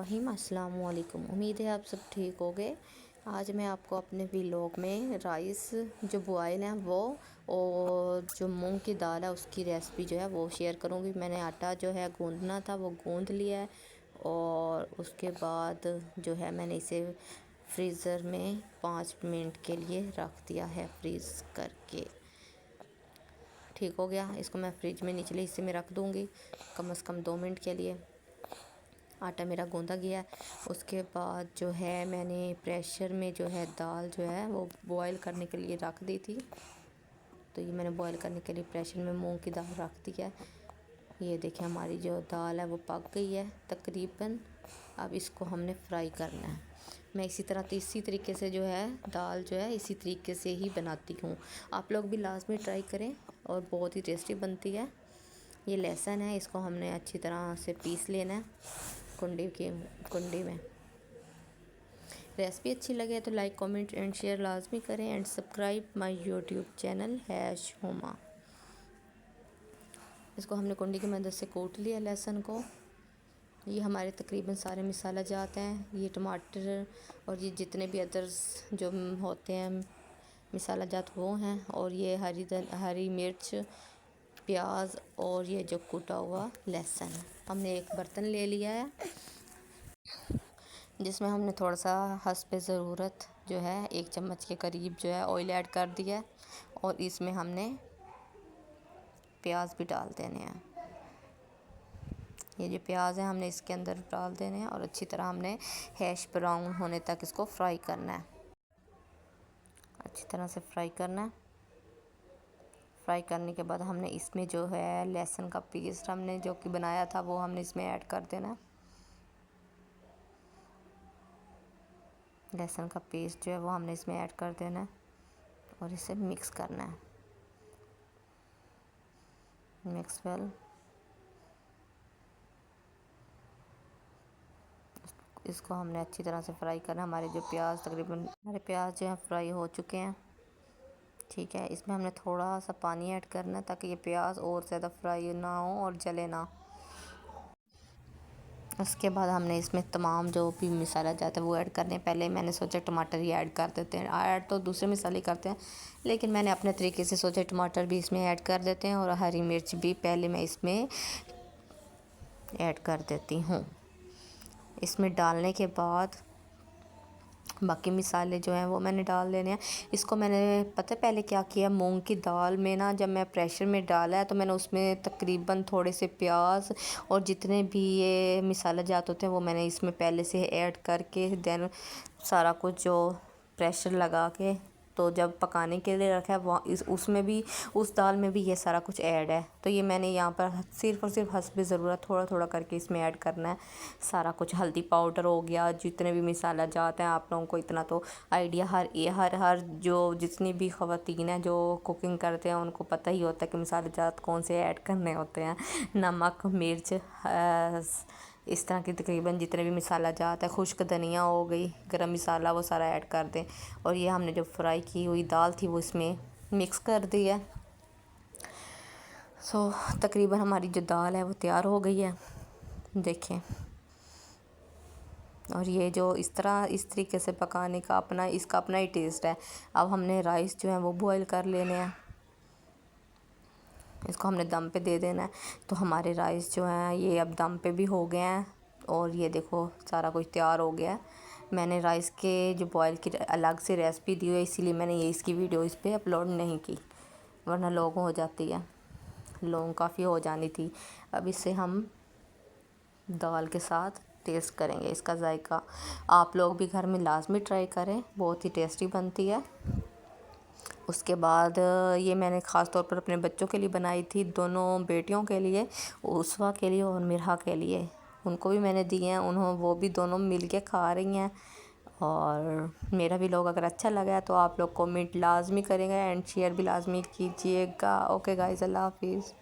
बिस्मिल्लाहिर्रहमानिर्रहीम। अस्सलामु अलैकुम। उम्मीद है आप सब ठीक हो गए। आज मैं आपको अपने व्लॉग में राइस जो बॉयल हैं वो और जो मूंग की दाल है उसकी रेसिपी जो है वो शेयर करूंगी। मैंने आटा जो है गूंदना था वो गूंद लिया है और उसके बाद जो है मैंने इसे फ्रीज़र में 5 मिनट के लिए रख दिया है फ्रीज़ करके। ठीक हो गया। इसको मैं फ्रिज में निचले हिस्से में रख दूँगी कम से कम 2 मिनट के लिए। आटा मेरा गूंदा गया है। उसके बाद जो है मैंने प्रेशर में जो है दाल जो है वो बॉयल करने के लिए रख दी थी। तो ये मैंने बॉयल करने के लिए प्रेशर में मूंग की दाल रख दी है। ये देखिए हमारी जो दाल है वो पक गई है तकरीबन। अब इसको हमने फ्राई करना है। मैं इसी तरीके से जो है दाल जो है इसी तरीके से ही बनाती हूँ। आप लोग भी लाजमी ट्राई करें और बहुत ही टेस्टी बनती है। ये लहसुन है, इसको हमने अच्छी तरह से पीस लेना है कुंडी में। रेसिपी अच्छी लगे तो लाइक कमेंट एंड शेयर लाजमी करें and subscribe my YouTube channel #Huma. इसको हमने कुंडी की मदद से कूट लिया लहसुन को। ये हमारे तकरीबन सारे मसाला जाते हैं। ये टमाटर और ये जितने भी अदर्स जो होते हैं मसाला जात वो हैं। और ये हरी मिर्च, प्याज और ये जो कूटा हुआ लहसुन। हमने एक बर्तन ले लिया है जिसमें हमने थोड़ा सा हस्बे ज़रूरत जो है 1 चम्मच के करीब जो है ऑयल ऐड कर दिया है। और इसमें हमने प्याज भी डाल देने हैं। ये जो प्याज है हमने इसके अंदर डाल देने हैं और अच्छी तरह हमने हैश ब्राउन होने तक इसको फ्राई करना है। अच्छी तरह से फ्राई करना है। फ्राई करने के बाद हमने इसमें जो है लहसुन का पेस्ट हमने जो कि बनाया था वो हमने इसमें ऐड कर देना है। लहसुन का पेस्ट जो है वो हमने इसमें ऐड कर देना है और इसे मिक्स करना है। Mix well. इसको हमने अच्छी तरह से फ्राई करना है। हमारे प्याज जो है फ्राई हो चुके हैं। ठीक है, इसमें हमने थोड़ा सा पानी ऐड करना है ताकि ये प्याज और ज़्यादा फ्राई ना हो और जले ना। उसके बाद हमने इसमें तमाम जो भी मसाला जाता है वो ऐड करने हैं। पहले मैंने सोचा टमाटर ही ऐड कर देते हैं। ऐड तो दूसरे मसाले करते हैं लेकिन मैंने अपने तरीके से सोचा टमाटर भी इसमें ऐड कर देते हैं और हरी मिर्च भी पहले मैं इसमें ऐड कर देती हूँ। इसमें डालने के बाद बाकी मसाले जो हैं वो मैंने डाल देने हैं। इसको मैंने पता है पहले क्या किया, मूंग की दाल में ना जब मैं प्रेशर में डाला है तो मैंने उसमें तकरीबन थोड़े से प्याज और जितने भी ये मसाला जात होते हैं वो मैंने इसमें पहले से ऐड करके देन सारा कुछ जो प्रेशर लगा के तो जब पकाने के लिए रखा है वहाँ उसमें भी उस दाल में भी ये सारा कुछ ऐड है। तो ये मैंने यहाँ पर सिर्फ़ और सिर्फ हस्बे ज़रूरत थोड़ा थोड़ा करके इसमें ऐड करना है सारा कुछ। हल्दी पाउडर हो गया, जितने भी मसाला जाते हैं आप लोगों को इतना तो आइडिया हर जो जितनी भी ख़वातीन हैं जो कुकिंग करते हैं उनको पता ही होता है कि मसाले जात कौन से ऐड करने होते हैं। नमक, मिर्च, इस तरह की तकरीबन जितने भी मसाला जात है, खुश्क धनिया हो गई, गरम मसाला, वो सारा ऐड कर दें। और ये हमने जो फ्राई की हुई दाल थी वो इसमें मिक्स कर दी है। तकरीबन हमारी जो दाल है वो तैयार हो गई है, देखें। और ये जो इस तरीके से पकाने का इसका अपना ही टेस्ट है। अब हमने राइस जो है वो बॉयल कर लेने हैं। इसको हमने दम पे दे देना है। तो हमारे राइस जो हैं ये अब दम पे भी हो गए हैं और ये देखो सारा कुछ तैयार हो गया है। मैंने राइस के जो बॉयल की अलग से रेसिपी दी है इसीलिए मैंने इसकी वीडियो इस पर अपलोड नहीं की, वरना लॉन्ग हो जाती है, लॉन्ग काफ़ी हो जानी थी। अब इसे हम दाल के साथ टेस्ट करेंगे। इसका जायका आप लोग भी घर में लाजमी ट्राई करें, बहुत ही टेस्टी बनती है। उसके बाद ये मैंने ख़ास तौर पर अपने बच्चों के लिए बनाई थी, दोनों बेटियों के लिए, उसवा के लिए और मिरहा के लिए। उनको भी मैंने दिए हैं, वो भी दोनों मिल के खा रही हैं। और मेरा भी लोग अगर अच्छा लगा तो आप लोग कमेंट लाजमी करेंगे एंड शेयर भी लाजमी कीजिएगा। ओके गाइस, अल्लाह हाफिज़।